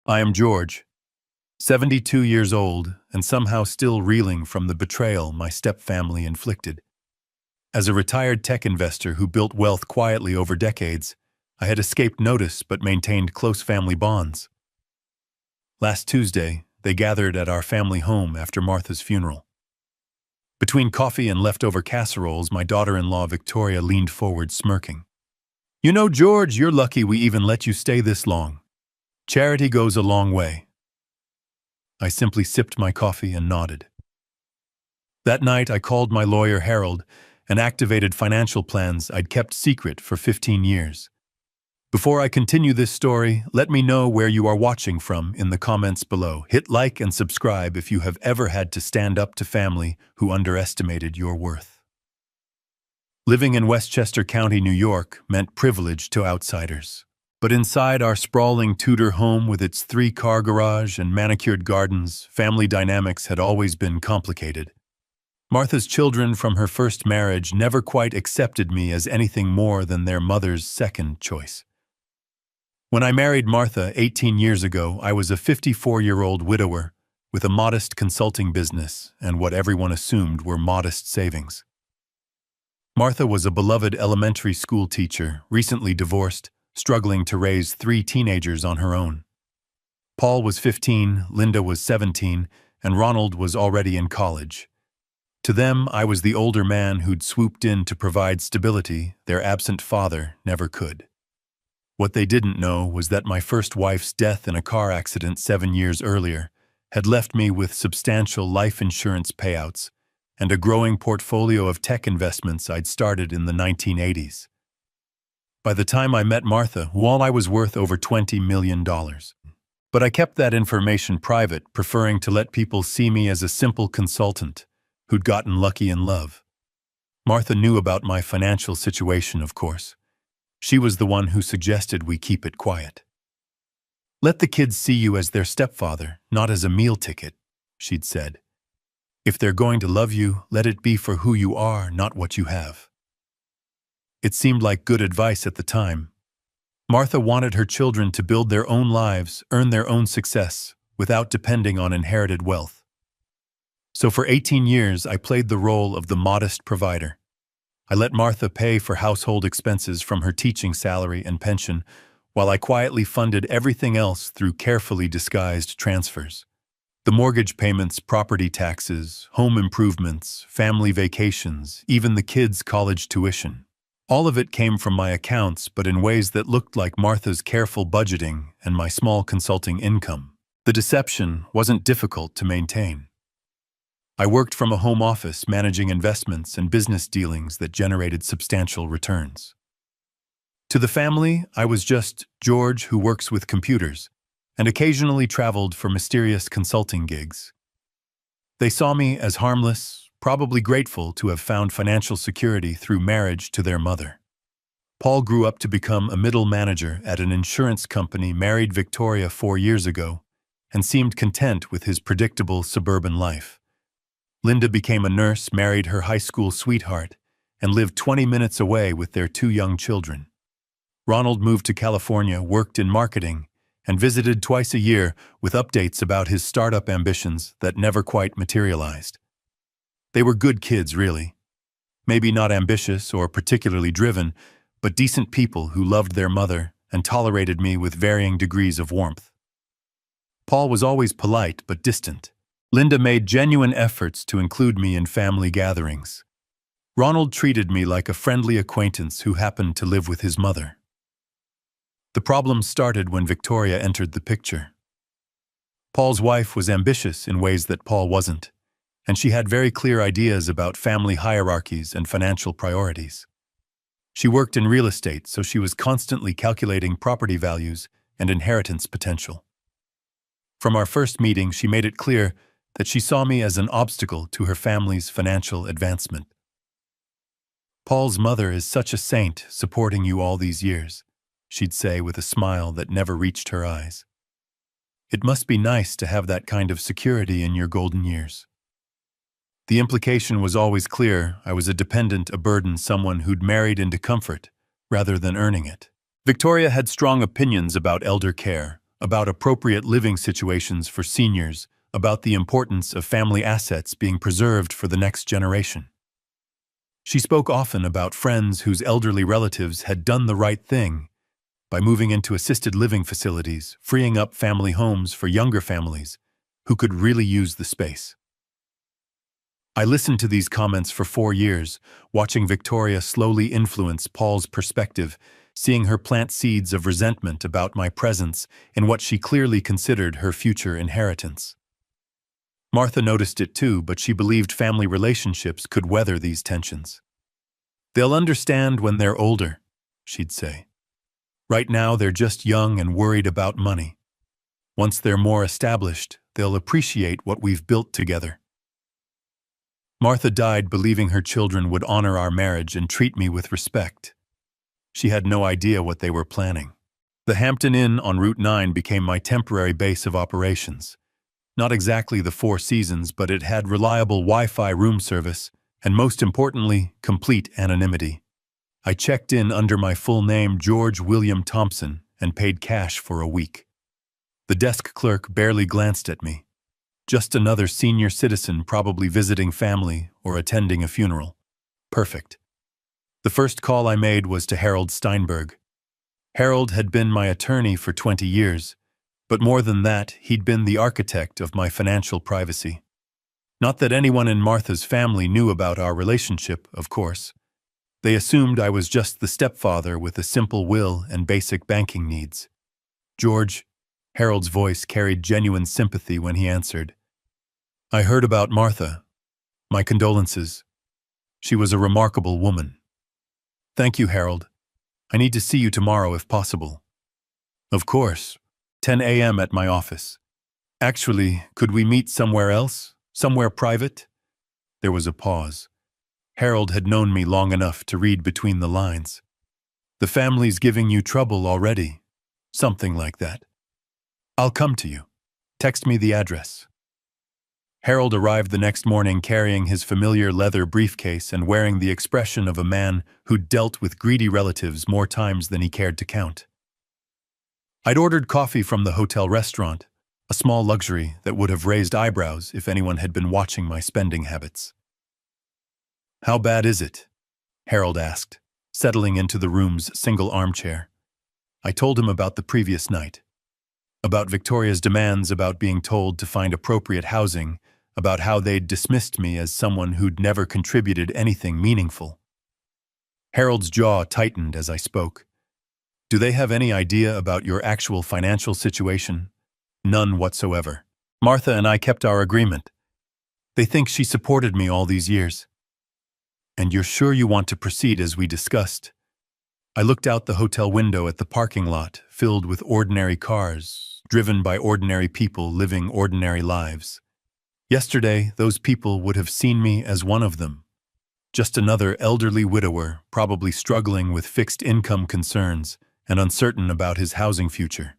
I am George, 72 years old, and somehow still reeling from the betrayal my stepfamily inflicted. As a retired tech investor who built wealth quietly over decades, I had escaped notice but maintained close family bonds. Last Tuesday, they gathered at our family home after Martha's funeral. Between coffee and leftover casseroles, my daughter-in-law Victoria leaned forward smirking. "You know, George, you're lucky we even let you stay this long. Charity goes a long way." I simply sipped my coffee and nodded. That night, I called my lawyer Harold and activated financial plans I'd kept secret for 15 years. Before I continue this story, let me know where you are watching from in the comments below. Hit like and subscribe if you have ever had to stand up to family who underestimated your worth. Living in Westchester County, New York, meant privilege to outsiders. But inside our sprawling Tudor home with its 3-car garage and manicured gardens, family dynamics had always been complicated. Martha's children from her first marriage never quite accepted me as anything more than their mother's second choice. When I married Martha 18 years ago, I was a 54-year-old widower with a modest consulting business and what everyone assumed were modest savings. Martha was a beloved elementary school teacher, recently divorced, struggling to raise 3 teenagers on her own. Paul was 15, Linda was 17, and Ronald was already in college. To them, I was the older man who'd swooped in to provide stability their absent father never could. What they didn't know was that my first wife's death in a car accident 7 years earlier had left me with substantial life insurance payouts and a growing portfolio of tech investments I'd started in the 1980s. By the time I met Martha, I was worth over $20 million. But I kept that information private, preferring to let people see me as a simple consultant who'd gotten lucky in love. Martha knew about my financial situation, of course. She was the one who suggested we keep it quiet. "Let the kids see you as their stepfather, not as a meal ticket," she'd said. "If they're going to love you, let it be for who you are, not what you have." It seemed like good advice at the time. Martha wanted her children to build their own lives, earn their own success, without depending on inherited wealth. So for 18 years, I played the role of the modest provider. I let Martha pay for household expenses from her teaching salary and pension, while I quietly funded everything else through carefully disguised transfers. The mortgage payments, property taxes, home improvements, family vacations, even the kids' college tuition. All of it came from my accounts, but in ways that looked like Martha's careful budgeting and my small consulting income. The deception wasn't difficult to maintain. I worked from a home office managing investments and business dealings that generated substantial returns. To the family, I was just George who works with computers and occasionally traveled for mysterious consulting gigs. They saw me as harmless, probably grateful to have found financial security through marriage to their mother. Paul grew up to become a middle manager at an insurance company, married Victoria 4 years ago, and seemed content with his predictable suburban life. Linda became a nurse, married her high school sweetheart, and lived 20 minutes away with their 2 young children. Ronald moved to California, worked in marketing, and visited twice a year with updates about his startup ambitions that never quite materialized. They were good kids, really. Maybe not ambitious or particularly driven, but decent people who loved their mother and tolerated me with varying degrees of warmth. Paul was always polite but distant. Linda made genuine efforts to include me in family gatherings. Ronald treated me like a friendly acquaintance who happened to live with his mother. The problem started when Victoria entered the picture. Paul's wife was ambitious in ways that Paul wasn't, and she had very clear ideas about family hierarchies and financial priorities. She worked in real estate, so she was constantly calculating property values and inheritance potential. From our first meeting, she made it clear that she saw me as an obstacle to her family's financial advancement. "Paul's mother is such a saint, supporting you all these years," she'd say with a smile that never reached her eyes. "It must be nice to have that kind of security in your golden years." The implication was always clear. I was a dependent, a burden, someone who'd married into comfort rather than earning it. Victoria had strong opinions about elder care, about appropriate living situations for seniors, about the importance of family assets being preserved for the next generation. She spoke often about friends whose elderly relatives had done the right thing by moving into assisted living facilities, freeing up family homes for younger families who could really use the space. I listened to these comments for 4 years, watching Victoria slowly influence Paul's perspective, seeing her plant seeds of resentment about my presence in what she clearly considered her future inheritance. Martha noticed it too, but she believed family relationships could weather these tensions. "They'll understand when they're older," she'd say. "Right now they're just young and worried about money. Once they're more established, they'll appreciate what we've built together." Martha died believing her children would honor our marriage and treat me with respect. She had no idea what they were planning. The Hampton Inn on Route 9 became my temporary base of operations. Not exactly the Four Seasons, but it had reliable Wi-Fi room service, and most importantly, complete anonymity. I checked in under my full name, George William Thompson, and paid cash for a week. The desk clerk barely glanced at me. Just another senior citizen probably visiting family or attending a funeral. Perfect. The first call I made was to Harold Steinberg. Harold had been my attorney for 20 years, but more than that, he'd been the architect of my financial privacy. Not that anyone in Martha's family knew about our relationship, of course. They assumed I was just the stepfather with a simple will and basic banking needs. "George," Harold's voice carried genuine sympathy when he answered. "I heard about Martha. My condolences. She was a remarkable woman." "Thank you, Harold. I need to see you tomorrow if possible." "Of course. 10 a.m. at my office. Actually, could we meet somewhere else? Somewhere private?" There was a pause. Harold had known me long enough to read between the lines. "The family's giving you trouble already." Something like that. "I'll come to you. Text me the address." Harold arrived the next morning carrying his familiar leather briefcase and wearing the expression of a man who'd dealt with greedy relatives more times than he cared to count. I'd ordered coffee from the hotel restaurant, a small luxury that would have raised eyebrows if anyone had been watching my spending habits. "How bad is it?" Harold asked, settling into the room's single armchair. I told him about the previous night. About Victoria's demands, about being told to find appropriate housing, about how they'd dismissed me as someone who'd never contributed anything meaningful. Harold's jaw tightened as I spoke. "Do they have any idea about your actual financial situation?" "None whatsoever. Martha and I kept our agreement. They think she supported me all these years." "And you're sure you want to proceed as we discussed?" I looked out the hotel window at the parking lot, filled with ordinary cars, driven by ordinary people living ordinary lives. Yesterday, those people would have seen me as one of them. Just another elderly widower, probably struggling with fixed income concerns and uncertain about his housing future.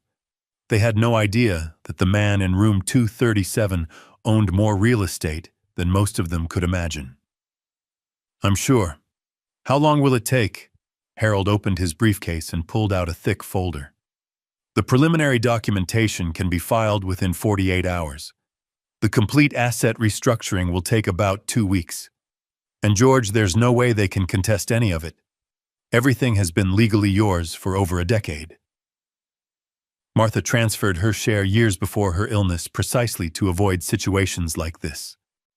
They had no idea that the man in room 237 owned more real estate than most of them could imagine. "I'm sure. How long will it take?" Harold opened his briefcase and pulled out a thick folder. "The preliminary documentation can be filed within 48 hours. The complete asset restructuring will take about 2 weeks. And George, there's no way they can contest any of it. Everything has been legally yours for over a decade." Martha transferred her share years before her illness precisely to avoid situations like this.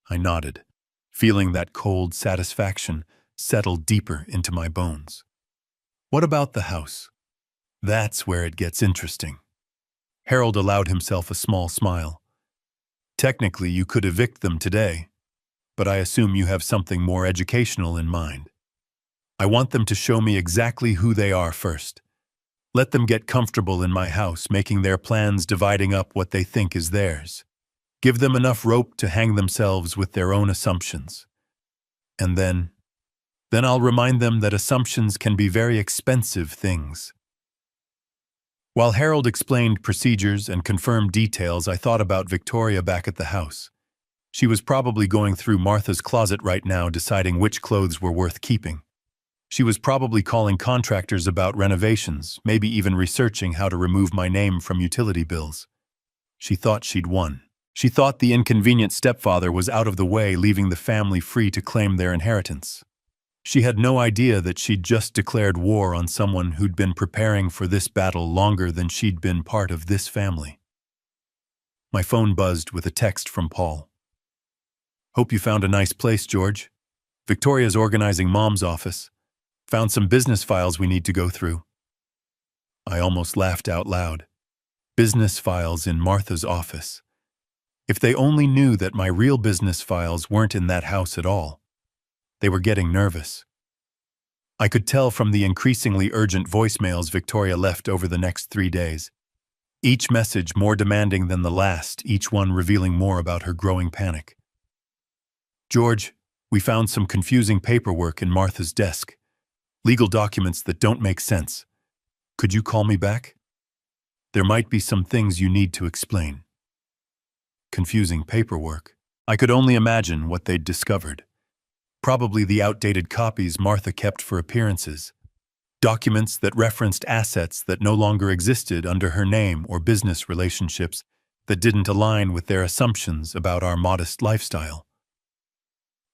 I nodded, feeling that cold satisfaction settle deeper into my bones. "What about the house?" "That's where it gets interesting." Harold allowed himself a small smile. "Technically, you could evict them today, but I assume you have something more educational in mind. I want them to show me exactly who they are first. Let them get comfortable in my house, making their plans, dividing up what they think is theirs. Give them enough rope to hang themselves with their own assumptions. And then I'll remind them that assumptions can be very expensive things." While Harold explained procedures and confirmed details, I thought about Victoria back at the house. She was probably going through Martha's closet right now, deciding which clothes were worth keeping. She was probably calling contractors about renovations, maybe even researching how to remove my name from utility bills. She thought she'd won. She thought the inconvenient stepfather was out of the way, leaving the family free to claim their inheritance. She had no idea that she'd just declared war on someone who'd been preparing for this battle longer than she'd been part of this family. My phone buzzed with a text from Paul. "Hope you found a nice place, George. Victoria's organizing Mom's office. Found some business files we need to go through." I almost laughed out loud. Business files in Martha's office. If they only knew that my real business files weren't in that house at all. They were getting nervous. I could tell from the increasingly urgent voicemails Victoria left over the next 3 days. Each message more demanding than the last, each one revealing more about her growing panic. "George, we found some confusing paperwork in Martha's desk. Legal documents that don't make sense. Could you call me back? There might be some things you need to explain." Confusing paperwork. I could only imagine what they'd discovered. Probably the outdated copies Martha kept for appearances. Documents that referenced assets that no longer existed under her name or business relationships that didn't align with their assumptions about our modest lifestyle.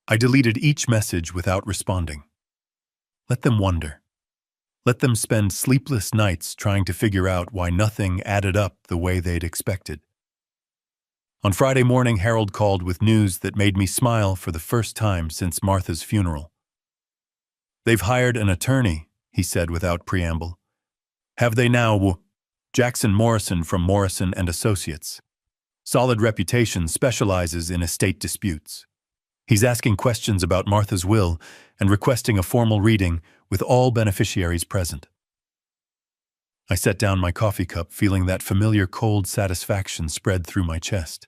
I deleted each message without responding. Let them wonder. Let them spend sleepless nights trying to figure out why nothing added up the way they'd expected. On Friday morning, Harold called with news that made me smile for the first time since Martha's funeral. "They've hired an attorney," he said without preamble. "Have they now? Jackson Morrison from Morrison and Associates. Solid reputation, specializes in estate disputes. He's asking questions about Martha's will and requesting a formal reading with all beneficiaries present." I set down my coffee cup, feeling that familiar cold satisfaction spread through my chest.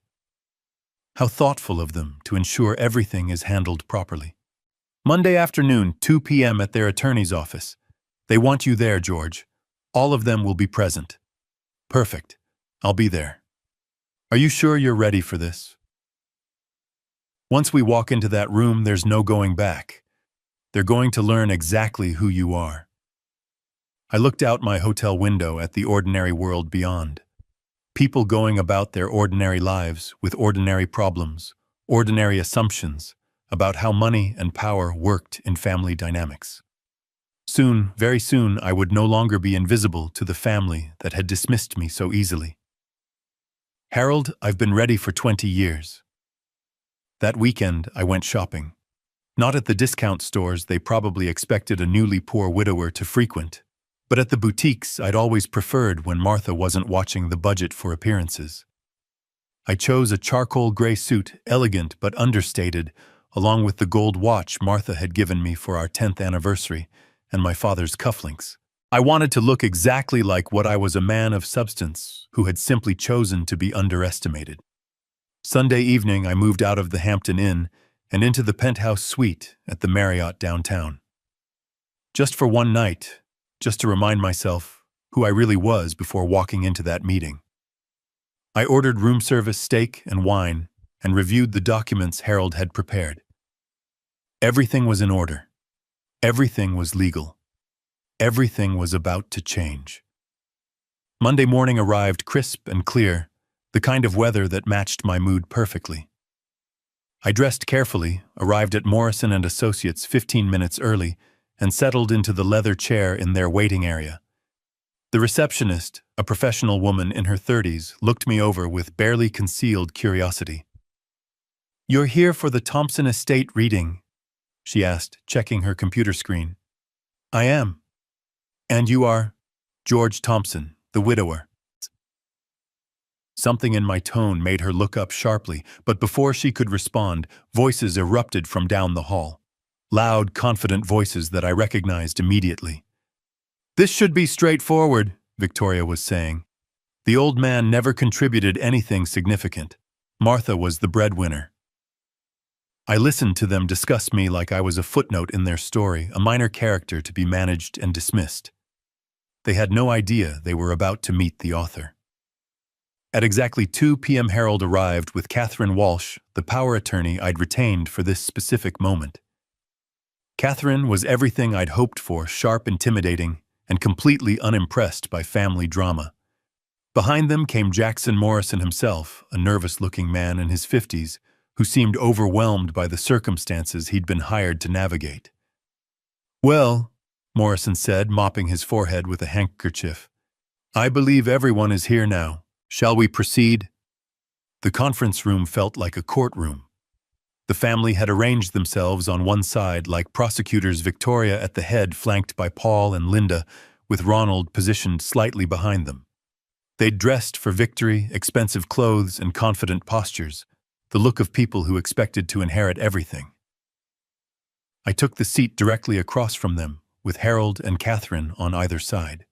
How thoughtful of them to ensure everything is handled properly. "Monday afternoon, 2 p.m. at their attorney's office. They want you there, George. All of them will be present." "Perfect. I'll be there. Are you sure you're ready for this?" "Once we walk into that room, there's no going back. They're going to learn exactly who you are." I looked out my hotel window at the ordinary world beyond. People going about their ordinary lives with ordinary problems, ordinary assumptions about how money and power worked in family dynamics. Soon, very soon, I would no longer be invisible to the family that had dismissed me so easily. "Harold, I've been ready for 20 years. That weekend, I went shopping. Not at the discount stores they probably expected a newly poor widower to frequent, but at the boutiques I'd always preferred when Martha wasn't watching the budget for appearances. I chose a charcoal gray suit, elegant but understated, along with the gold watch Martha had given me for our 10th anniversary and my father's cufflinks. I wanted to look exactly like what I was, a man of substance who had simply chosen to be underestimated. Sunday evening, I moved out of the Hampton Inn and into the penthouse suite at the Marriott downtown. Just for one night, just to remind myself who I really was before walking into that meeting. I ordered room service steak and wine and reviewed the documents Harold had prepared. Everything was in order. Everything was legal. Everything was about to change. Monday morning arrived crisp and clear, the kind of weather that matched my mood perfectly. I dressed carefully, arrived at Morrison and Associates 15 minutes early, and settled into the leather chair in their waiting area. The receptionist, a professional woman in her 30s, looked me over with barely concealed curiosity. "You're here for the Thompson estate reading?" she asked, checking her computer screen. "I am." "And you are?" "George Thompson, the widower." Something in my tone made her look up sharply, but before she could respond, voices erupted from down the hall. Loud, confident voices that I recognized immediately. "This should be straightforward," Victoria was saying. The old man never contributed anything significant. Martha was the breadwinner. I listened to them discuss me like I was a footnote in their story, a minor character to be managed and dismissed. They had no idea they were about to meet the author. At exactly 2 p.m. Harold arrived with Catherine Walsh, the power attorney I'd retained for this specific moment. Catherine was everything I'd hoped for, sharp, intimidating, and completely unimpressed by family drama. Behind them came Jackson Morrison himself, a nervous-looking man in his 50s, who seemed overwhelmed by the circumstances he'd been hired to navigate. "Well," Morrison said, mopping his forehead with a handkerchief, "I believe everyone is here now. Shall we proceed?" The conference room felt like a courtroom. The family had arranged themselves on one side like prosecutors, Victoria at the head flanked by Paul and Linda, with Ronald positioned slightly behind them. They'd dressed for victory, expensive clothes and confident postures, the look of people who expected to inherit everything. I took the seat directly across from them, with Harold and Catherine on either side.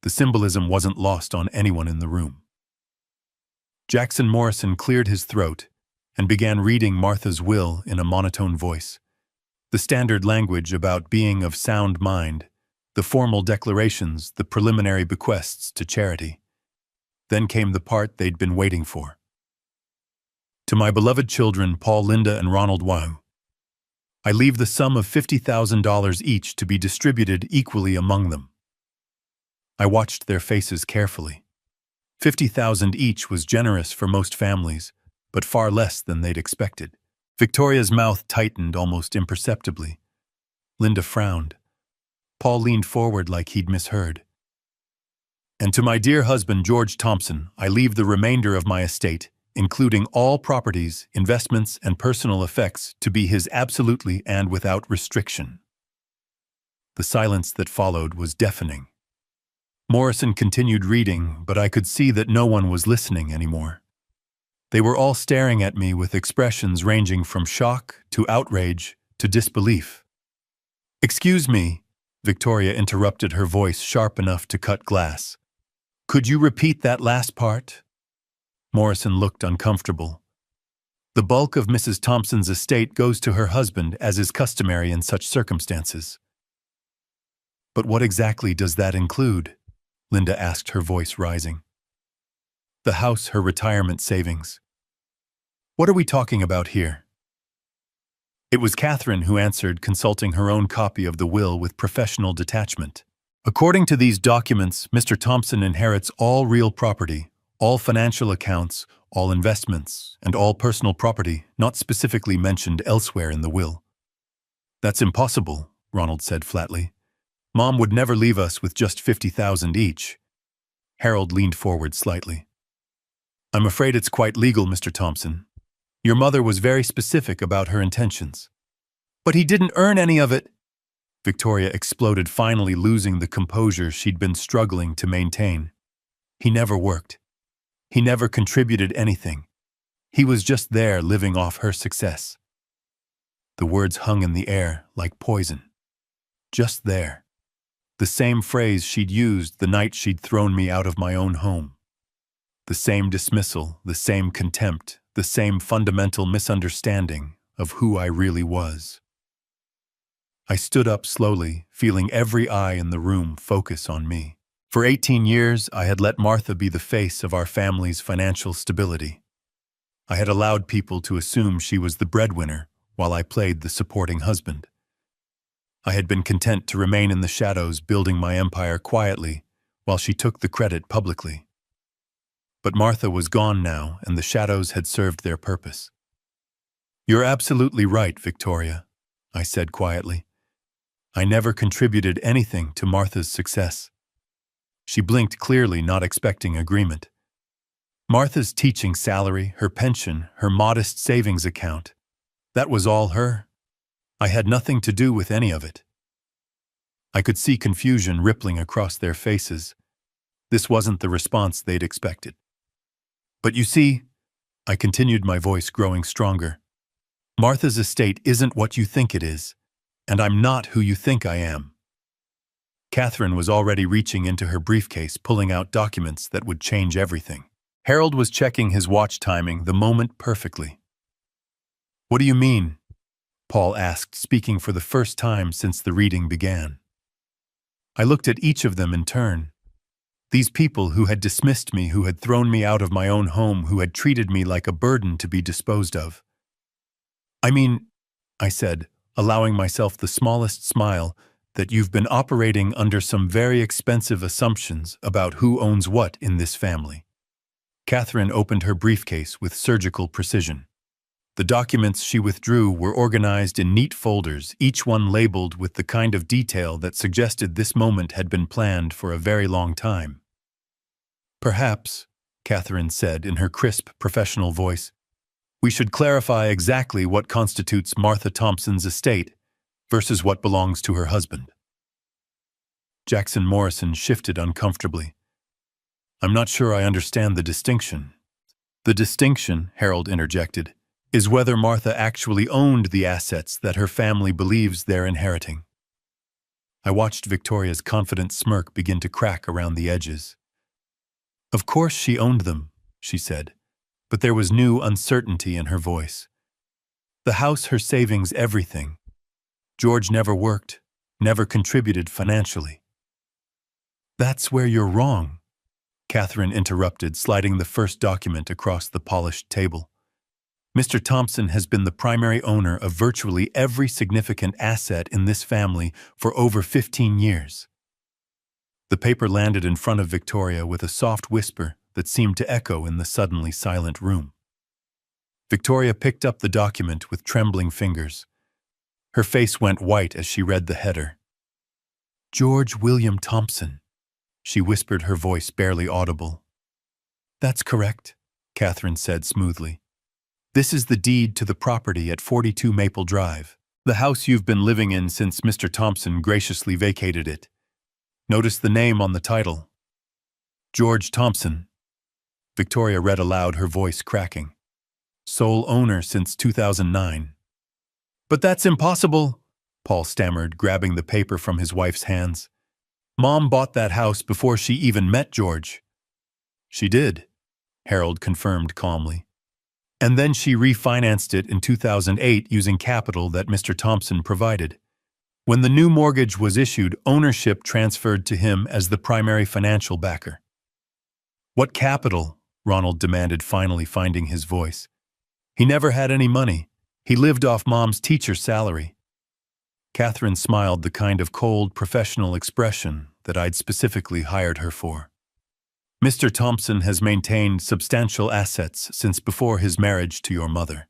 The symbolism wasn't lost on anyone in the room. Jackson Morrison cleared his throat and began reading Martha's will in a monotone voice. The standard language about being of sound mind, the formal declarations, the preliminary bequests to charity. Then came the part they'd been waiting for. To my beloved children, Paul, Linda, and Ronald Wau, I leave the sum of $50,000 each to be distributed equally among them. I watched their faces carefully. $50,000 each was generous for most families, but far less than they'd expected. Victoria's mouth tightened almost imperceptibly. Linda frowned. Paul leaned forward like he'd misheard. "And to my dear husband, George Thompson, I leave the remainder of my estate, including all properties, investments, and personal effects, to be his absolutely and without restriction." The silence that followed was deafening. Morrison continued reading, but I could see that no one was listening anymore. They were all staring at me with expressions ranging from shock to outrage to disbelief. "Excuse me," Victoria interrupted, her voice sharp enough to cut glass. "Could you repeat that last part?" Morrison looked uncomfortable. "The bulk of Mrs. Thompson's estate goes to her husband, as is customary in such circumstances." "But what exactly does that include?" Linda asked, her voice rising. "The house, her retirement savings. What are we talking about here?" It was Catherine who answered, consulting her own copy of the will with professional detachment. "According to these documents, Mr. Thompson inherits all real property, all financial accounts, all investments, and all personal property not specifically mentioned elsewhere in the will." "That's impossible," Ronald said flatly. "Mom would never leave us with just $50,000 each." Harold leaned forward slightly. "I'm afraid it's quite legal, Mr. Thompson. Your mother was very specific about her intentions." "But he didn't earn any of it!" Victoria exploded, finally losing the composure she'd been struggling to maintain. "He never worked. He never contributed anything. He was just there living off her success." The words hung in the air like poison. Just there. The same phrase she'd used the night she'd thrown me out of my own home. The same dismissal, the same contempt, the same fundamental misunderstanding of who I really was. I stood up slowly, feeling every eye in the room focus on me. For 18 years, I had let Martha be the face of our family's financial stability. I had allowed people to assume she was the breadwinner while I played the supporting husband. I had been content to remain in the shadows, building my empire quietly, while she took the credit publicly. But Martha was gone now, and the shadows had served their purpose. "You're absolutely right, Victoria," I said quietly. "I never contributed anything to Martha's success." She blinked clearly, not expecting agreement. "Martha's teaching salary, her pension, her modest savings account, that was all her. I had nothing to do with any of it." I could see confusion rippling across their faces. This wasn't the response they'd expected. "But you see," I continued, my voice growing stronger, "Martha's estate isn't what you think it is, and I'm not who you think I am." Catherine was already reaching into her briefcase, pulling out documents that would change everything. Harold was checking his watch, timing the moment perfectly. "What do you mean?" Paul asked, speaking for the first time since the reading began. I looked at each of them in turn. These people who had dismissed me, who had thrown me out of my own home, who had treated me like a burden to be disposed of. "I mean," I said, allowing myself the smallest smile, that you've been operating under some very expensive assumptions about who owns what in this family. Catherine opened her briefcase with surgical precision. The documents she withdrew were organized in neat folders, each one labeled with the kind of detail that suggested this moment had been planned for a very long time. Perhaps, Catherine said in her crisp, professional voice, we should clarify exactly what constitutes Martha Thompson's estate versus what belongs to her husband. Jackson Morrison shifted uncomfortably. I'm not sure I understand the distinction. The distinction, Harold interjected, is whether Martha actually owned the assets that her family believes they're inheriting. I watched Victoria's confident smirk begin to crack around the edges. Of course she owned them, she said, but there was new uncertainty in her voice. The house, her savings, everything. George never worked, never contributed financially. That's where you're wrong, Catherine interrupted, sliding the first document across the polished table. Mr. Thompson has been the primary owner of virtually every significant asset in this family for over 15 years. The paper landed in front of Victoria with a soft whisper that seemed to echo in the suddenly silent room. Victoria picked up the document with trembling fingers. Her face went white as she read the header. George William Thompson, she whispered, her voice barely audible. That's correct, Catherine said smoothly. This is the deed to the property at 42 Maple Drive, the house you've been living in since Mr. Thompson graciously vacated it. Notice the name on the title. George Thompson. Victoria read aloud, her voice cracking. Sole owner since 2009. But that's impossible, Paul stammered, grabbing the paper from his wife's hands. Mom bought that house before she even met George. She did, Harold confirmed calmly. And then she refinanced it in 2008 using capital that Mr. Thompson provided. When the new mortgage was issued, ownership transferred to him as the primary financial backer. What capital? Ronald demanded, finally finding his voice. He never had any money. He lived off Mom's teacher salary. Catherine smiled, the kind of cold, professional expression that I'd specifically hired her for. Mr. Thompson has maintained substantial assets since before his marriage to your mother.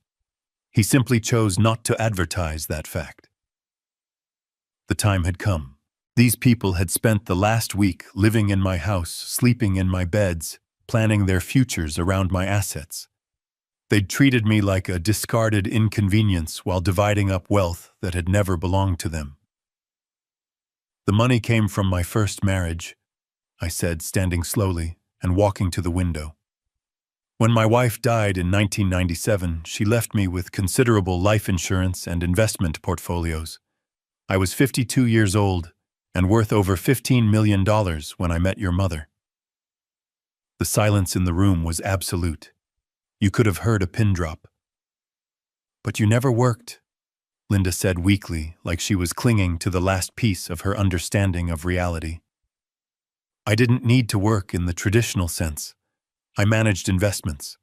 He simply chose not to advertise that fact. The time had come. These people had spent the last week living in my house, sleeping in my beds, planning their futures around my assets. They'd treated me like a discarded inconvenience while dividing up wealth that had never belonged to them. The money came from my first marriage, I said, standing slowly and walking to the window. When my wife died in 1997, she left me with considerable life insurance and investment portfolios. I was 52 years old and worth over $15 million when I met your mother. The silence in the room was absolute. You could have heard a pin drop. But you never worked, Linda said weakly, like she was clinging to the last piece of her understanding of reality. I didn't need to work in the traditional sense. I managed investments.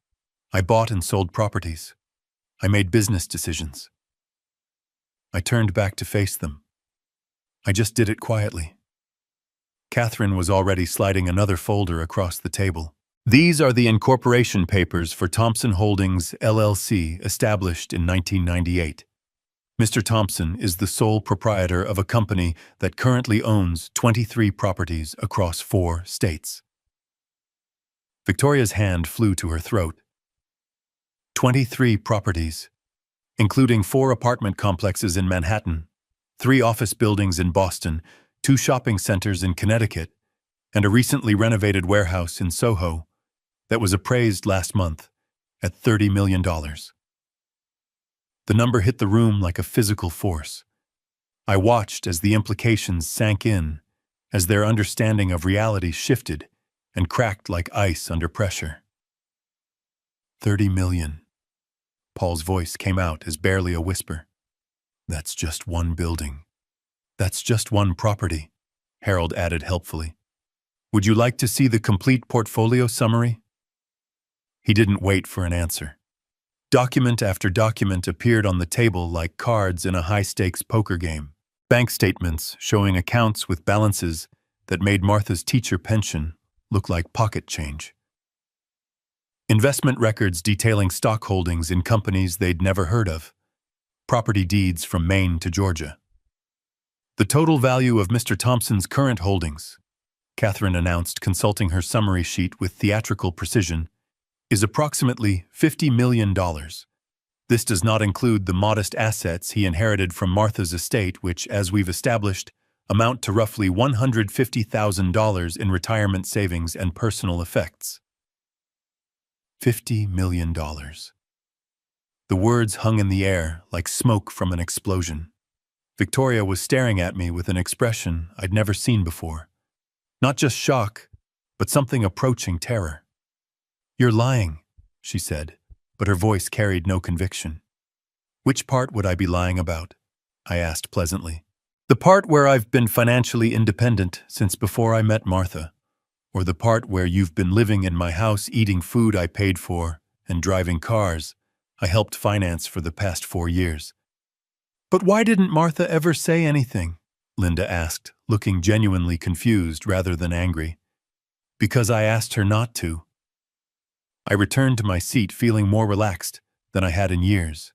I bought and sold properties. I made business decisions. I turned back to face them. I just did it quietly. Catherine was already sliding another folder across the table. These are the incorporation papers for Thompson Holdings, LLC, established in 1998. Mr. Thompson is the sole proprietor of a company that currently owns 23 properties across 4 states. Victoria's hand flew to her throat. 23 properties, including 4 apartment complexes in Manhattan, 3 office buildings in Boston, 2 shopping centers in Connecticut, and a recently renovated warehouse in Soho that was appraised last month at $30 million. The number hit the room like a physical force. I watched as the implications sank in, as their understanding of reality shifted and cracked like ice under pressure. 30 million. Paul's voice came out as barely a whisper. That's just one building. That's just one property, Harold added helpfully. Would you like to see the complete portfolio summary? He didn't wait for an answer. Document after document appeared on the table like cards in a high-stakes poker game. Bank statements showing accounts with balances that made Martha's teacher pension look like pocket change. Investment records detailing stock holdings in companies they'd never heard of. Property deeds from Maine to Georgia. The total value of Mr. Thompson's current holdings, Catherine announced, consulting her summary sheet with theatrical precision, is approximately $50 million. This does not include the modest assets he inherited from Martha's estate, which, as we've established, amount to roughly $150,000 in retirement savings and personal effects. $50 million. The words hung in the air like smoke from an explosion. Victoria was staring at me with an expression I'd never seen before. Not just shock, but something approaching terror. "You're lying," she said, but her voice carried no conviction. "Which part would I be lying about?" I asked pleasantly. "The part where I've been financially independent since before I met Martha, or the part where you've been living in my house, eating food I paid for, and driving cars I helped finance for the past 4 years." "But why didn't Martha ever say anything?" Linda asked, looking genuinely confused rather than angry. "Because I asked her not to." I returned to my seat feeling more relaxed than I had in years.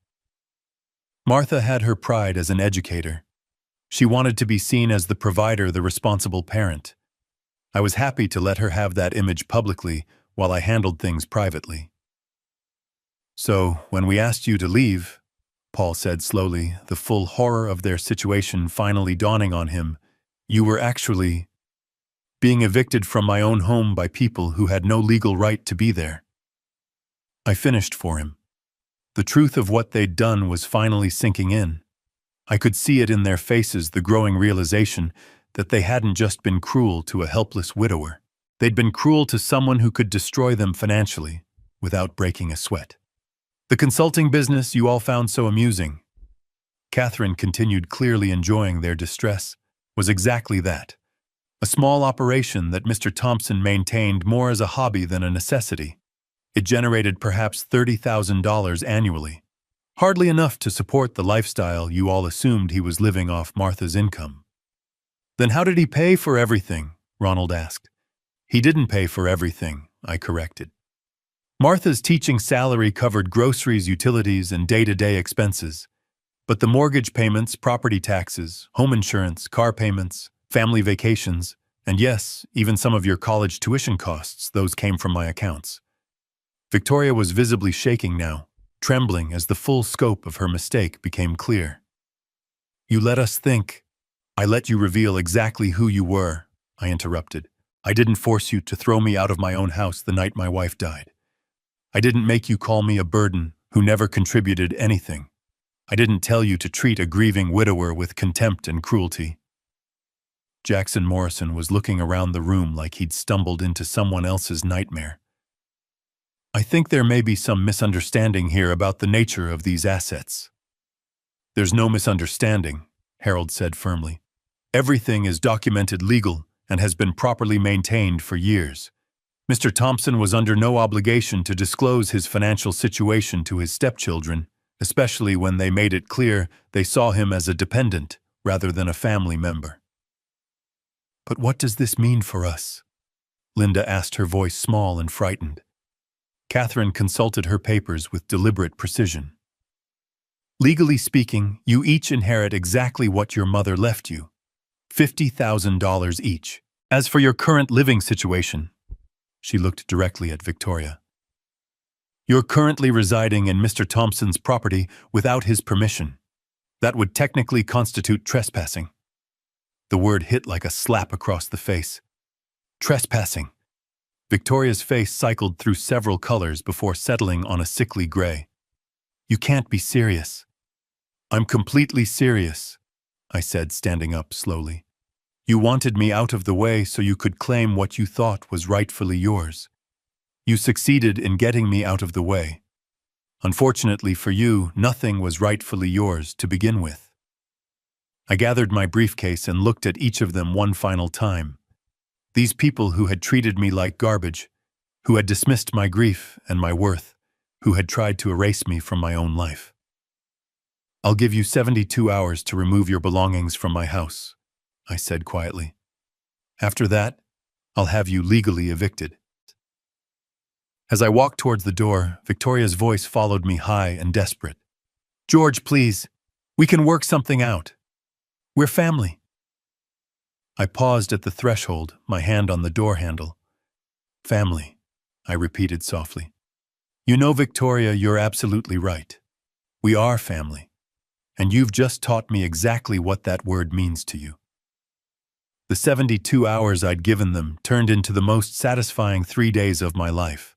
Martha had her pride as an educator. She wanted to be seen as the provider, the responsible parent. I was happy to let her have that image publicly while I handled things privately. "So, when we asked you to leave," Paul said slowly, the full horror of their situation finally dawning on him, "you were actually being evicted from my own home by people who had no legal right to be there." I finished for him. The truth of what they'd done was finally sinking in. I could see it in their faces, the growing realization that they hadn't just been cruel to a helpless widower. They'd been cruel to someone who could destroy them financially without breaking a sweat. "The consulting business you all found so amusing," Catherine continued, clearly enjoying their distress, "was exactly that. A small operation that Mr. Thompson maintained more as a hobby than a necessity. It generated perhaps $30,000 annually, hardly enough to support the lifestyle you all assumed he was living off Martha's income." "Then how did he pay for everything?" Ronald asked. "He didn't pay for everything," I corrected. "Martha's teaching salary covered groceries, utilities, and day-to-day expenses. But the mortgage payments, property taxes, home insurance, car payments, family vacations, and yes, even some of your college tuition costs, those came from my accounts." Victoria was visibly shaking now, trembling as the full scope of her mistake became clear. "You let us think." "I let you reveal exactly who you were," I interrupted. "I didn't force you to throw me out of my own house the night my wife died. I didn't make you call me a burden who never contributed anything. I didn't tell you to treat a grieving widower with contempt and cruelty." Jackson Morrison was looking around the room like he'd stumbled into someone else's nightmare. "I think there may be some misunderstanding here about the nature of these assets." "There's no misunderstanding," Harold said firmly. "Everything is documented, legal, and has been properly maintained for years. Mr. Thompson was under no obligation to disclose his financial situation to his stepchildren, especially when they made it clear they saw him as a dependent rather than a family member." "But what does this mean for us?" Linda asked, her voice small and frightened. Catherine consulted her papers with deliberate precision. "Legally speaking, you each inherit exactly what your mother left you, $50,000 each. As for your current living situation," she looked directly at Victoria, "you're currently residing in Mr. Thompson's property without his permission. That would technically constitute trespassing." The word hit like a slap across the face. "Trespassing." Victoria's face cycled through several colors before settling on a sickly gray. "You can't be serious." "I'm completely serious," I said, standing up slowly. "You wanted me out of the way so you could claim what you thought was rightfully yours. You succeeded in getting me out of the way. Unfortunately for you, nothing was rightfully yours to begin with." I gathered my briefcase and looked at each of them one final time. These people who had treated me like garbage, who had dismissed my grief and my worth, who had tried to erase me from my own life. "I'll give you 72 hours to remove your belongings from my house," I said quietly. "After that, I'll have you legally evicted." As I walked towards the door, Victoria's voice followed me high and desperate. "George, please. We can work something out. We're family." I paused at the threshold, my hand on the door handle. "Family," I repeated softly. "You know, Victoria, you're absolutely right. We are family. And you've just taught me exactly what that word means to you." The 72 hours I'd given them turned into the most satisfying 3 days of my life.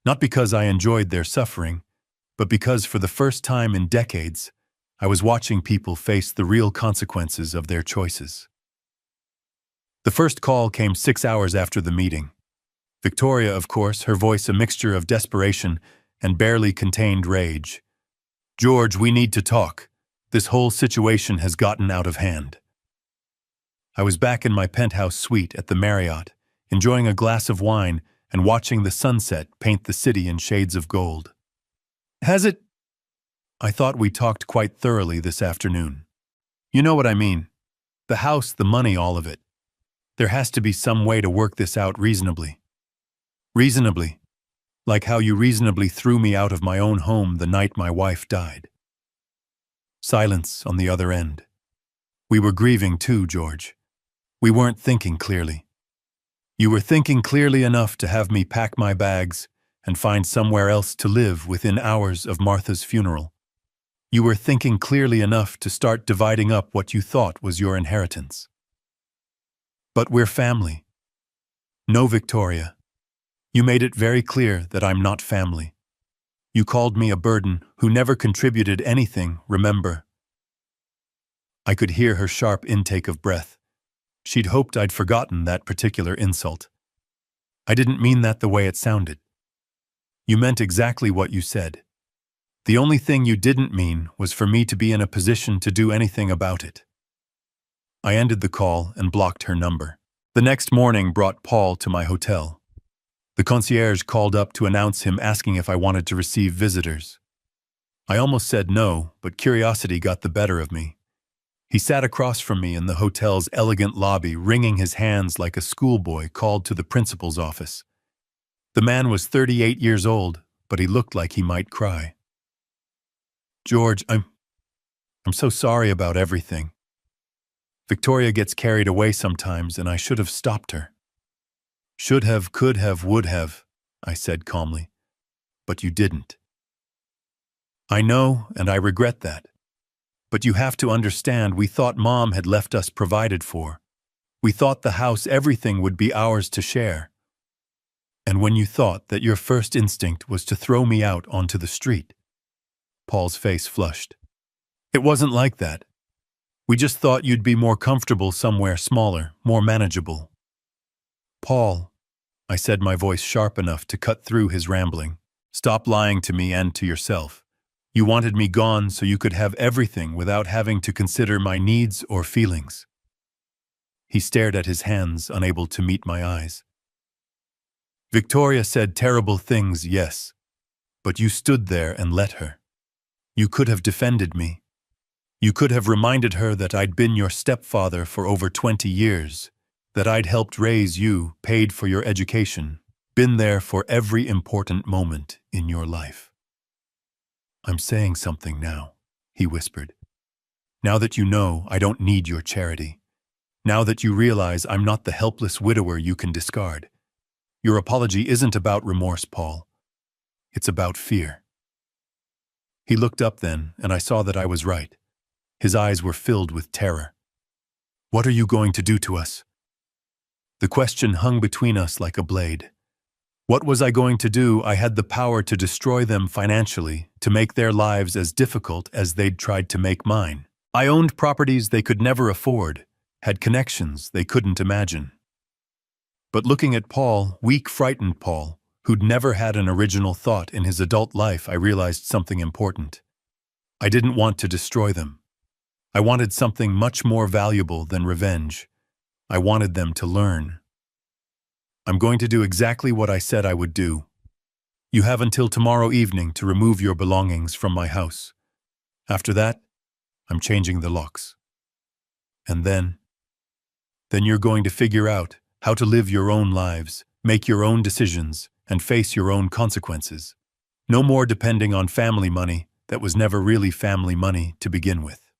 Not because I enjoyed their suffering, but because for the first time in decades, I was watching people face the real consequences of their choices. The first call came 6 hours after the meeting. Victoria, of course, her voice a mixture of desperation and barely contained rage. "George, we need to talk. This whole situation has gotten out of hand." I was back in my penthouse suite at the Marriott, enjoying a glass of wine and watching the sunset paint the city in shades of gold. "Has it?" "I thought we talked quite thoroughly this afternoon. You know what I mean. The house, the money, all of it. There has to be some way to work this out reasonably." "Reasonably? Like how you reasonably threw me out of my own home the night my wife died." Silence on the other end. We were grieving too, George. We weren't thinking clearly. You were thinking clearly enough to have me pack my bags and find somewhere else to live within hours of Martha's funeral. You were thinking clearly enough to start dividing up what you thought was your inheritance. But we're family. No, Victoria. You made it very clear that I'm not family. You called me a burden who never contributed anything, remember? I could hear her sharp intake of breath. She'd hoped I'd forgotten that particular insult. I didn't mean that the way it sounded. You meant exactly what you said. The only thing you didn't mean was for me to be in a position to do anything about it. I ended the call and blocked her number. The next morning brought Paul to my hotel. The concierge called up to announce him asking if I wanted to receive visitors. I almost said no, but curiosity got the better of me. He sat across from me in the hotel's elegant lobby, wringing his hands like a schoolboy called to the principal's office. The man was 38 years old, but he looked like he might cry. "George, I'm so sorry about everything. Victoria gets carried away sometimes, and I should have stopped her." "Should have, could have, would have," I said calmly. "But you didn't." "I know, and I regret that. But you have to understand, we thought Mom had left us provided for. We thought the house, everything would be ours to share. And when you thought that your first instinct was to throw me out onto the street." Paul's face flushed. "It wasn't like that. We just thought you'd be more comfortable somewhere smaller, more manageable." "Paul," I said, my voice sharp enough to cut through his rambling, "stop lying to me and to yourself. You wanted me gone so you could have everything without having to consider my needs or feelings." He stared at his hands, unable to meet my eyes. "Victoria said terrible things, yes, but you stood there and let her. You could have defended me. You could have reminded her that I'd been your stepfather for over 20 years, that I'd helped raise you, paid for your education, been there for every important moment in your life." "I'm saying something now," he whispered. "Now that you know I don't need your charity. Now that you realize I'm not the helpless widower you can discard. Your apology isn't about remorse, Paul. It's about fear." He looked up then, and I saw that I was right. His eyes were filled with terror. "What are you going to do to us?" The question hung between us like a blade. What was I going to do? I had the power to destroy them financially, to make their lives as difficult as they'd tried to make mine. I owned properties they could never afford, had connections they couldn't imagine. But looking at Paul, weak, frightened Paul, who'd never had an original thought in his adult life, I realized something important. I didn't want to destroy them. I wanted something much more valuable than revenge. I wanted them to learn. "I'm going to do exactly what I said I would do." You have until tomorrow evening to remove your belongings from my house. After that, I'm changing the locks. And then you're going to figure out how to live your own lives, make your own decisions, and face your own consequences. No more depending on family money that was never really family money to begin with.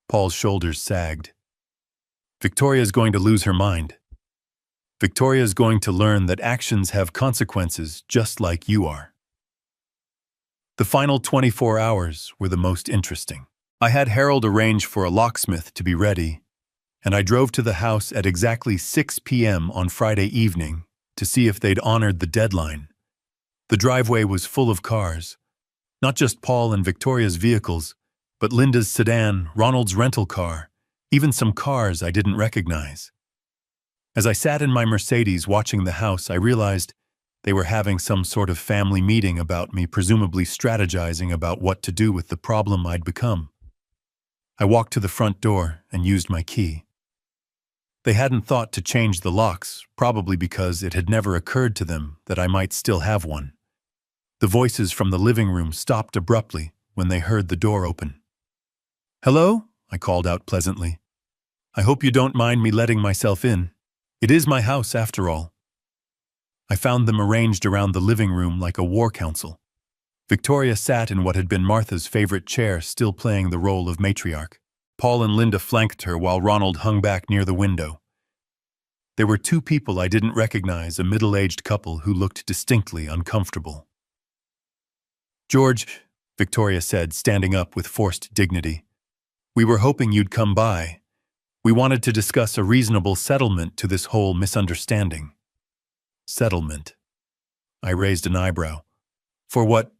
Paul's shoulders sagged. Victoria's going to lose her mind. Victoria's going to learn that actions have consequences just like you are. The final 24 hours were the most interesting. I had Harold arrange for a locksmith to be ready, and I drove to the house at exactly 6 p.m. on Friday evening to see if they'd honored the deadline. The driveway was full of cars, not just Paul and Victoria's vehicles, but Linda's sedan, Ronald's rental car, even some cars I didn't recognize. As I sat in my Mercedes watching the house, I realized they were having some sort of family meeting about me, presumably strategizing about what to do with the problem I'd become. I walked to the front door and used my key. They hadn't thought to change the locks, probably because it had never occurred to them that I might still have one. The voices from the living room stopped abruptly when they heard the door open. "Hello?" I called out pleasantly. "I hope you don't mind me letting myself in. It is my house, after all." I found them arranged around the living room like a war council. Victoria sat in what had been Martha's favorite chair, still playing the role of matriarch. Paul and Linda flanked her while Ronald hung back near the window. There were two people I didn't recognize, a middle-aged couple who looked distinctly uncomfortable. "George," Victoria said, standing up with forced dignity, "we were hoping you'd come by. We wanted to discuss a reasonable settlement to this whole misunderstanding." Settlement. I raised an eyebrow. "For what?"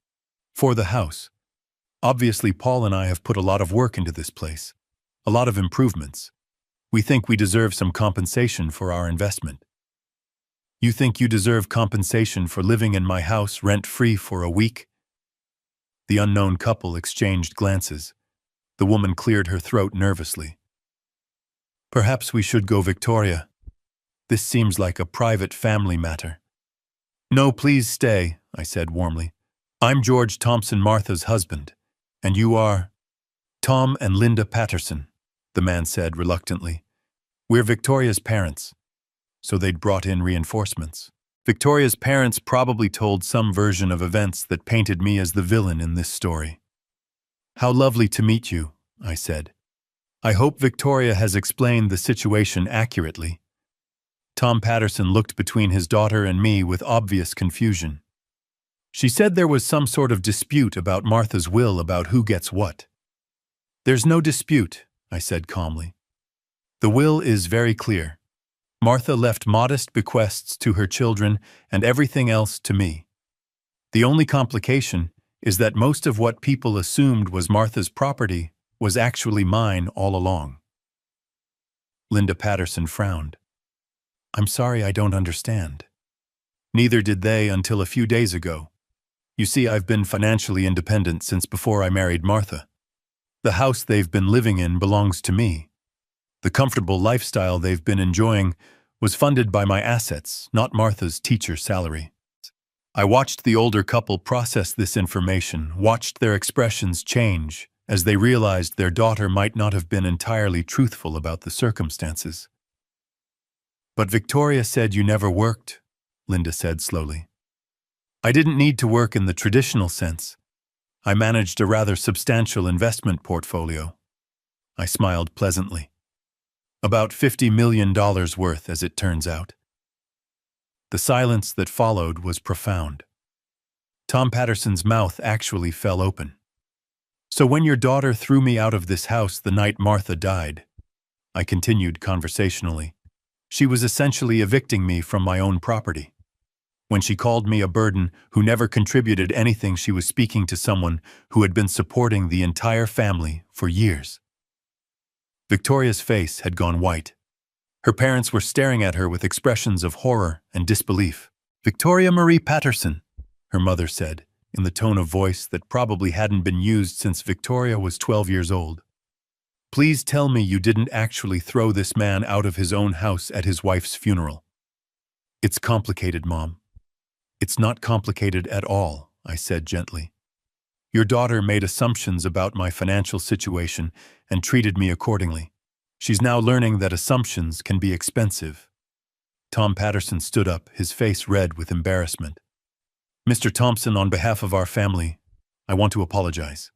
"For the house. Obviously, Paul and I have put a lot of work into this place. A lot of improvements. We think we deserve some compensation for our investment." "You think you deserve compensation for living in my house rent-free for a week?" The unknown couple exchanged glances. The woman cleared her throat nervously. "Perhaps we should go, Victoria. This seems like a private family matter." "No, please stay," I said warmly. "I'm George Thompson, Martha's husband. And you are?" "Tom and Linda Patterson," the man said reluctantly. "We're Victoria's parents." So they'd brought in reinforcements. Victoria's parents probably told some version of events that painted me as the villain in this story. "How lovely to meet you," I said. "I hope Victoria has explained the situation accurately." Tom Patterson looked between his daughter and me with obvious confusion. "She said there was some sort of dispute about Martha's will, about who gets what." "There's no dispute," I said calmly. "The will is very clear. Martha left modest bequests to her children and everything else to me. The only complication is that most of what people assumed was Martha's property was actually mine all along." Linda Patterson frowned. "I'm sorry, I don't understand." "Neither did they until a few days ago. You see, I've been financially independent since before I married Martha. The house they've been living in belongs to me. The comfortable lifestyle they've been enjoying was funded by my assets, not Martha's teacher salary." I watched the older couple process this information, watched their expressions change as they realized their daughter might not have been entirely truthful about the circumstances. "But Victoria said you never worked," Linda said slowly. "I didn't need to work in the traditional sense. I managed a rather substantial investment portfolio." I smiled pleasantly. "About $50 million worth, as it turns out." The silence that followed was profound. Tom Patterson's mouth actually fell open. "So when your daughter threw me out of this house the night Martha died," I continued conversationally, "she was essentially evicting me from my own property. When she called me a burden who never contributed anything, she was speaking to someone who had been supporting the entire family for years." Victoria's face had gone white. Her parents were staring at her with expressions of horror and disbelief. "Victoria Marie Patterson," her mother said, in the tone of voice that probably hadn't been used since Victoria was 12 years old. "Please tell me you didn't actually throw this man out of his own house at his wife's funeral." "It's complicated, Mom. It's not complicated at all, I said gently. Your daughter made assumptions about my financial situation and treated me accordingly. She's now learning that assumptions can be expensive. Tom Patterson stood up, his face red with embarrassment. Mr. Thompson, on behalf of our family, I want to apologize.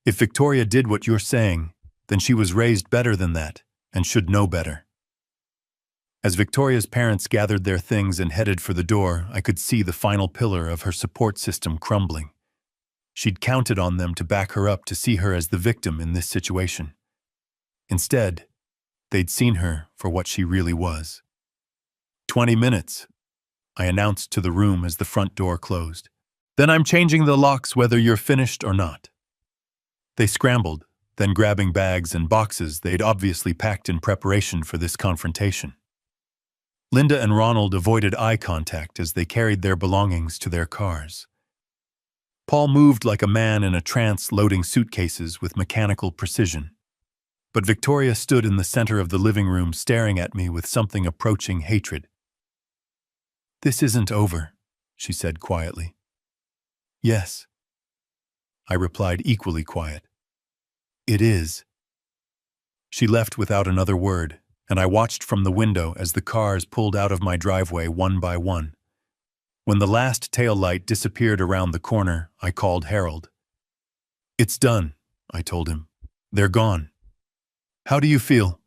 If Victoria did what you're saying, then she was raised better than that and should know better. As Victoria's parents gathered their things and headed for the door, I could see the final pillar of her support system crumbling. She'd counted on them to back her up, to see her as the victim in this situation. Instead, they'd seen her for what she really was. 20 minutes, I announced to the room as the front door closed. Then I'm changing the locks whether you're finished or not. They scrambled, then grabbing bags and boxes they'd obviously packed in preparation for this confrontation. Linda and Ronald avoided eye contact as they carried their belongings to their cars. Paul moved like a man in a trance, loading suitcases with mechanical precision. But Victoria stood in the center of the living room, staring at me with something approaching hatred. "This isn't over," she said quietly. "Yes," I replied, equally quiet. "It is." She left without another word, and I watched from the window as the cars pulled out of my driveway one by one. When the last tail light disappeared around the corner, I called Harold. "It's done," I told him. "They're gone. How do you feel?"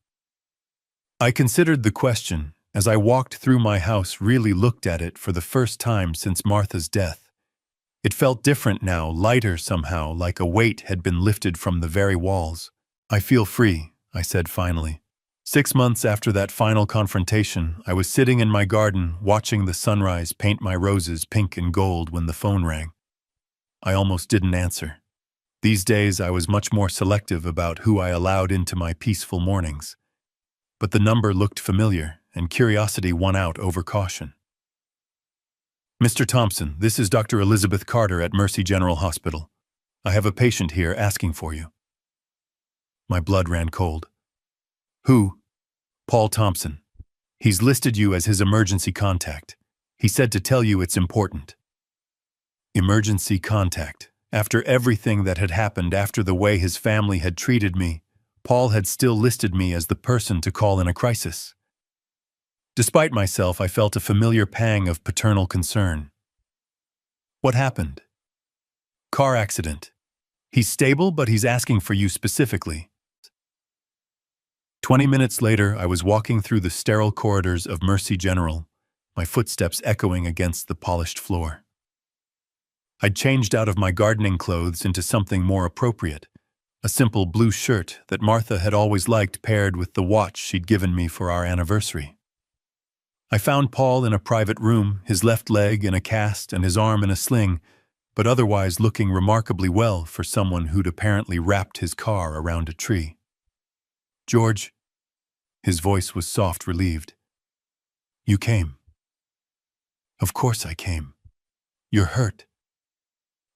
I considered the question as I walked through my house, really looked at it for the first time since Martha's death. It felt different now, lighter somehow, like a weight had been lifted from the very walls. "I feel free," I said finally. 6 months after that final confrontation, I was sitting in my garden watching the sunrise paint my roses pink and gold when the phone rang. I almost didn't answer. These days I was much more selective about who I allowed into my peaceful mornings. But the number looked familiar, and curiosity won out over caution. "Mr. Thompson, this is Dr. Elizabeth Carter at Mercy General Hospital. I have a patient here asking for you." My blood ran cold. "Who?" "Paul Thompson. He's listed you as his emergency contact. He said to tell you it's important." Emergency contact. After everything that had happened, after the way his family had treated me, Paul had still listed me as the person to call in a crisis. Despite myself, I felt a familiar pang of paternal concern. "What happened?" "Car accident. He's stable, but he's asking for you specifically." 20 minutes later, I was walking through the sterile corridors of Mercy General, my footsteps echoing against the polished floor. I'd changed out of my gardening clothes into something more appropriate, a simple blue shirt that Martha had always liked paired with the watch she'd given me for our anniversary. I found Paul in a private room, his left leg in a cast and his arm in a sling, but otherwise looking remarkably well for someone who'd apparently wrapped his car around a tree. "George," his voice was soft, relieved. "You came." "Of course I came. You're hurt."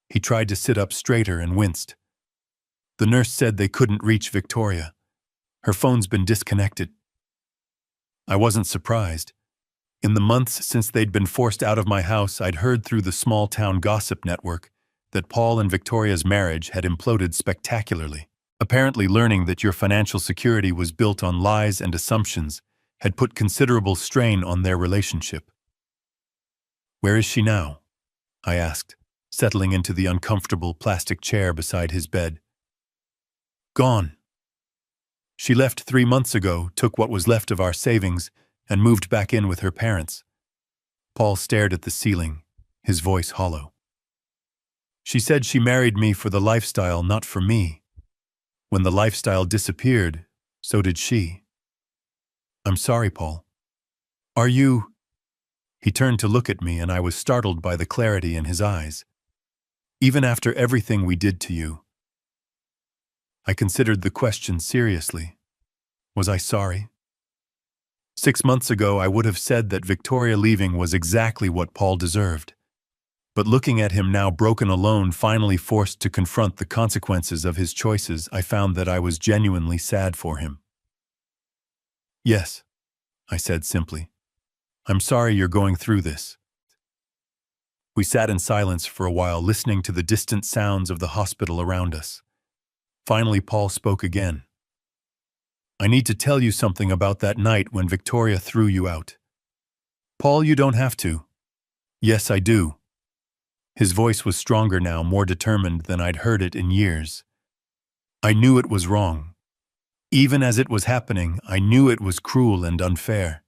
He tried to sit up straighter and winced. "The nurse said they couldn't reach Victoria. Her phone's been disconnected." I wasn't surprised. In the months since they'd been forced out of my house, I'd heard through the small-town gossip network that Paul and Victoria's marriage had imploded spectacularly. Apparently, learning that your financial security was built on lies and assumptions had put considerable strain on their relationship. "Where is she now?" I asked, settling into the uncomfortable plastic chair beside his bed. "Gone. She left 3 months ago, took what was left of our savings, and moved back in with her parents." Paul stared at the ceiling, his voice hollow. "She said she married me for the lifestyle, not for me. When the lifestyle disappeared, so did she." "I'm sorry, Paul." "Are you—" He turned to look at me, and I was startled by the clarity in his eyes. "Even after everything we did to you?" I considered the question seriously. Was I sorry? 6 months ago, I would have said that Victoria leaving was exactly what Paul deserved. But looking at him now, broken alone, finally forced to confront the consequences of his choices, I found that I was genuinely sad for him. "Yes," I said simply. "I'm sorry you're going through this." We sat in silence for a while, listening to the distant sounds of the hospital around us. Finally, Paul spoke again. "I need to tell you something about that night when Victoria threw you out." "Paul, you don't have to." "Yes, I do." His voice was stronger now, more determined than I'd heard it in years. "I knew it was wrong. Even as it was happening, I knew it was cruel and unfair.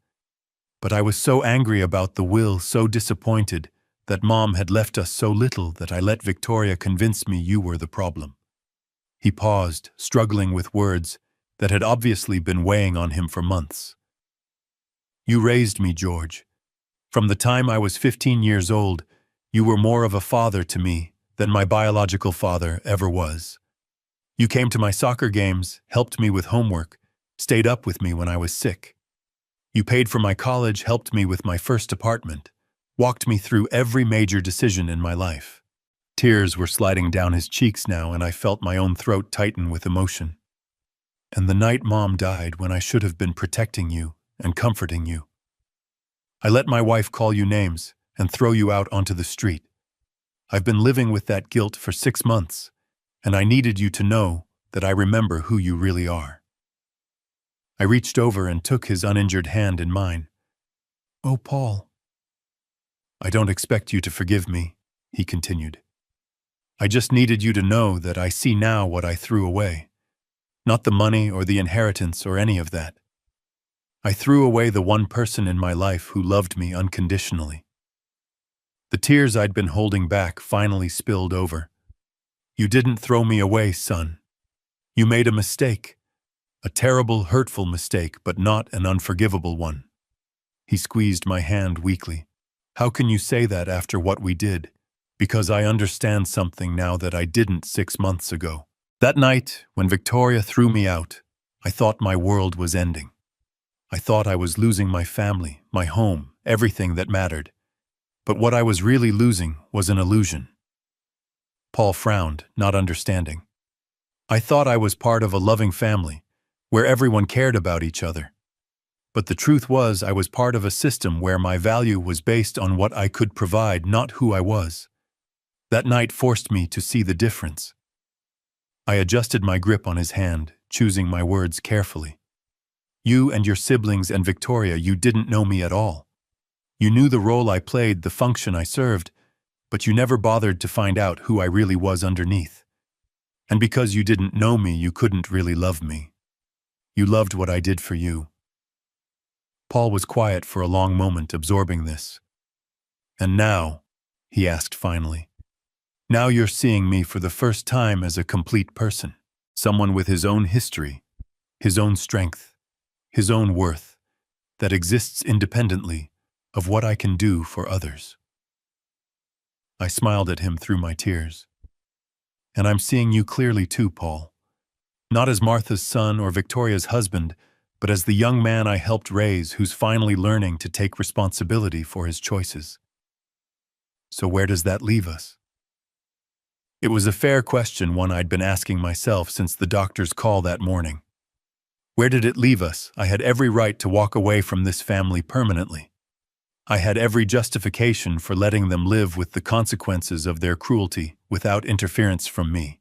But I was so angry about the will, so disappointed that Mom had left us so little, that I let Victoria convince me you were the problem." He paused, struggling with words that had obviously been weighing on him for months. "You raised me, George. From the time I was 15 years old, you were more of a father to me than my biological father ever was. You came to my soccer games, helped me with homework, stayed up with me when I was sick. You paid for my college, helped me with my first apartment, walked me through every major decision in my life." Tears were sliding down his cheeks now, and I felt my own throat tighten with emotion. "And the night Mom died, when I should have been protecting you and comforting you, I let my wife call you names and throw you out onto the street. I've been living with that guilt for 6 months, and I needed you to know that I remember who you really are." I reached over and took his uninjured hand in mine. "Oh, Paul." "I don't expect you to forgive me," he continued. "I just needed you to know that I see now what I threw away. Not the money or the inheritance or any of that. I threw away the one person in my life who loved me unconditionally." The tears I'd been holding back finally spilled over. "You didn't throw me away, son. You made a mistake. A terrible, hurtful mistake, but not an unforgivable one." He squeezed my hand weakly. "How can you say that after what we did? Because I understand something now that I didn't 6 months ago. That night, when Victoria threw me out, I thought my world was ending. I thought I was losing my family, my home, everything that mattered. But what I was really losing was an illusion." Paul frowned, not understanding. "I thought I was part of a loving family, where everyone cared about each other. But the truth was, I was part of a system where my value was based on what I could provide, not who I was. That night forced me to see the difference." I adjusted my grip on his hand, choosing my words carefully. "You and your siblings and Victoria, you didn't know me at all. You knew the role I played, the function I served, but you never bothered to find out who I really was underneath. And because you didn't know me, you couldn't really love me. You loved what I did for you." Paul was quiet for a long moment, absorbing this. "And now," he asked finally, "now you're seeing me for the first time as a complete person, someone with his own history, his own strength, his own worth, that exists independently of what I can do for others." I smiled at him through my tears. "And I'm seeing you clearly too, Paul. Not as Martha's son or Victoria's husband, but as the young man I helped raise, who's finally learning to take responsibility for his choices." So where does that leave us? It was a fair question, one I'd been asking myself since the doctor's call that morning. Where did it leave us? I had every right to walk away from this family permanently. I had every justification for letting them live with the consequences of their cruelty without interference from me.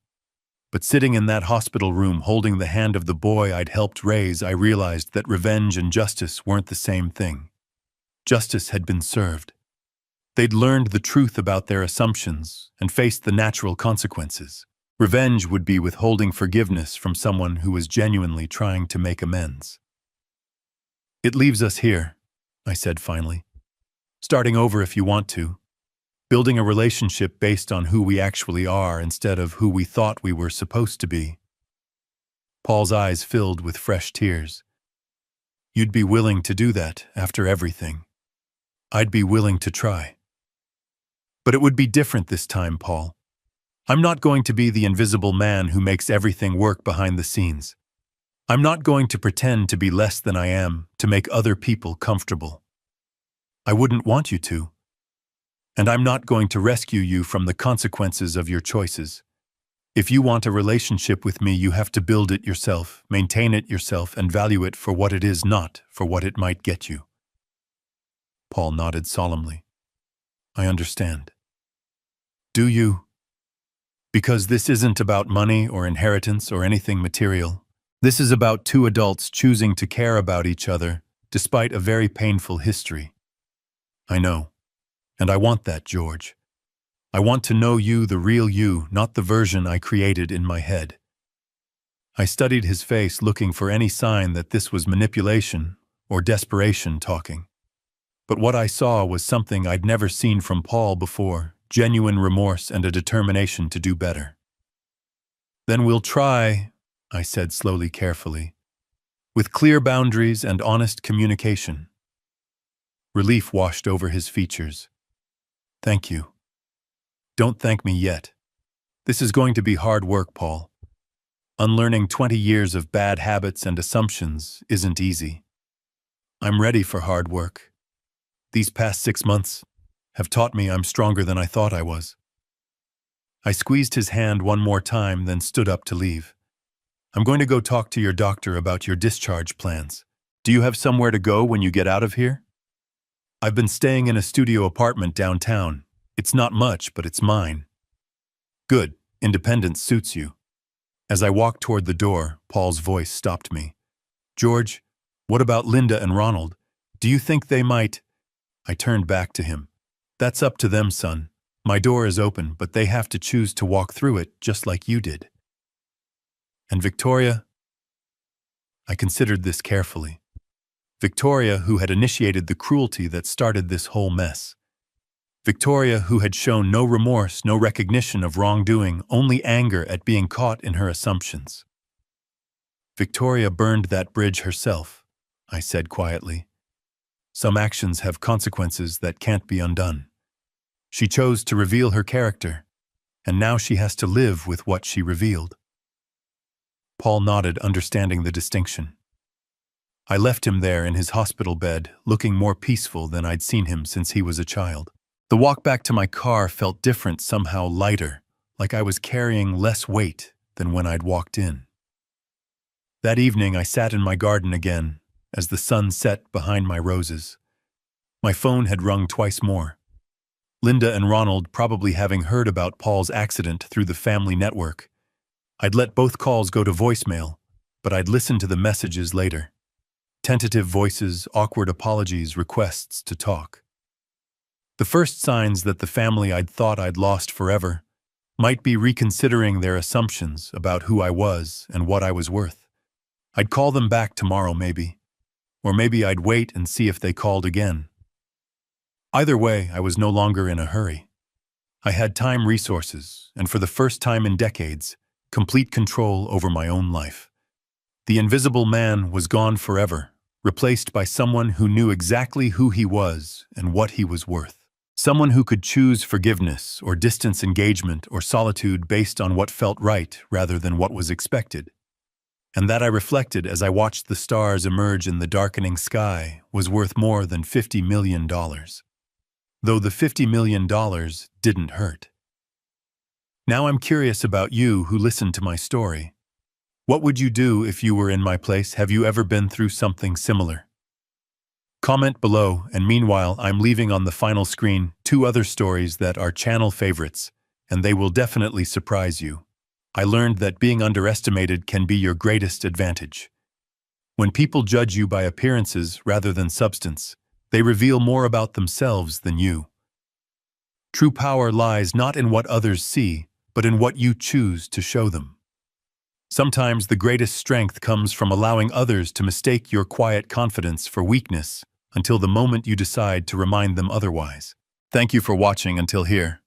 But sitting in that hospital room holding the hand of the boy I'd helped raise, I realized that revenge and justice weren't the same thing. Justice had been served. They'd learned the truth about their assumptions and faced the natural consequences. Revenge would be withholding forgiveness from someone who was genuinely trying to make amends. "It leaves us here," I said finally. "Starting over if you want to. Building a relationship based on who we actually are instead of who we thought we were supposed to be." Paul's eyes filled with fresh tears. "You'd be willing to do that after everything?" "I'd be willing to try. But it would be different this time, Paul. I'm not going to be the invisible man who makes everything work behind the scenes. I'm not going to pretend to be less than I am to make other people comfortable. I wouldn't want you to. And I'm not going to rescue you from the consequences of your choices. If you want a relationship with me, you have to build it yourself, maintain it yourself, and value it for what it is, not for what it might get you." Paul nodded solemnly. "I understand." Do you? Because this isn't about money or inheritance or anything material. This is about two adults choosing to care about each other, despite a very painful history. I know. And I want that, George. I want to know you, the real you, not the version I created in my head. I studied his face, looking for any sign that this was manipulation or desperation talking. But what I saw was something I'd never seen from Paul before, genuine remorse and a determination to do better. Then we'll try, I said slowly, carefully, with clear boundaries and honest communication. Relief washed over his features. Thank you. Don't thank me yet. This is going to be hard work, Paul. Unlearning 20 years of bad habits and assumptions isn't easy. I'm ready for hard work. These past 6 months have taught me I'm stronger than I thought I was. I squeezed his hand one more time, then stood up to leave. I'm going to go talk to your doctor about your discharge plans. Do you have somewhere to go when you get out of here? I've been staying in a studio apartment downtown. It's not much, but it's mine. Good. Independence suits you. As I walked toward the door, Paul's voice stopped me. George, what about Linda and Ronald? Do you think they might? I turned back to him. That's up to them, son. My door is open, but they have to choose to walk through it just like you did. And Victoria? I considered this carefully. Victoria, who had initiated the cruelty that started this whole mess. Victoria, who had shown no remorse, no recognition of wrongdoing, only anger at being caught in her assumptions. Victoria burned that bridge herself, I said quietly. Some actions have consequences that can't be undone. She chose to reveal her character, and now she has to live with what she revealed. Paul nodded, understanding the distinction. I left him there in his hospital bed, looking more peaceful than I'd seen him since he was a child. The walk back to my car felt different, somehow lighter, like I was carrying less weight than when I'd walked in. That evening I sat in my garden again, as the sun set behind my roses. My phone had rung twice more. Linda and Ronald probably having heard about Paul's accident through the family network. I'd let both calls go to voicemail, but I'd listen to the messages later. Tentative voices, awkward apologies, requests to talk. The first signs that the family I'd thought I'd lost forever might be reconsidering their assumptions about who I was and what I was worth. I'd call them back tomorrow maybe, or maybe I'd wait and see if they called again. Either way, I was no longer in a hurry. I had time, resources, and for the first time in decades, complete control over my own life. The invisible man was gone forever, replaced by someone who knew exactly who he was and what he was worth. Someone who could choose forgiveness or distance engagement or solitude based on what felt right rather than what was expected. And that, I reflected as I watched the stars emerge in the darkening sky, was worth more than $50 million. Though the $50 million didn't hurt. Now I'm curious about you who listened to my story. What would you do if you were in my place? Have you ever been through something similar? Comment below, and meanwhile I'm leaving on the final screen 2 other stories that are channel favorites, and they will definitely surprise you. I learned that being underestimated can be your greatest advantage. When people judge you by appearances rather than substance, they reveal more about themselves than you. True power lies not in what others see, but in what you choose to show them. Sometimes the greatest strength comes from allowing others to mistake your quiet confidence for weakness until the moment you decide to remind them otherwise. Thank you for watching until here.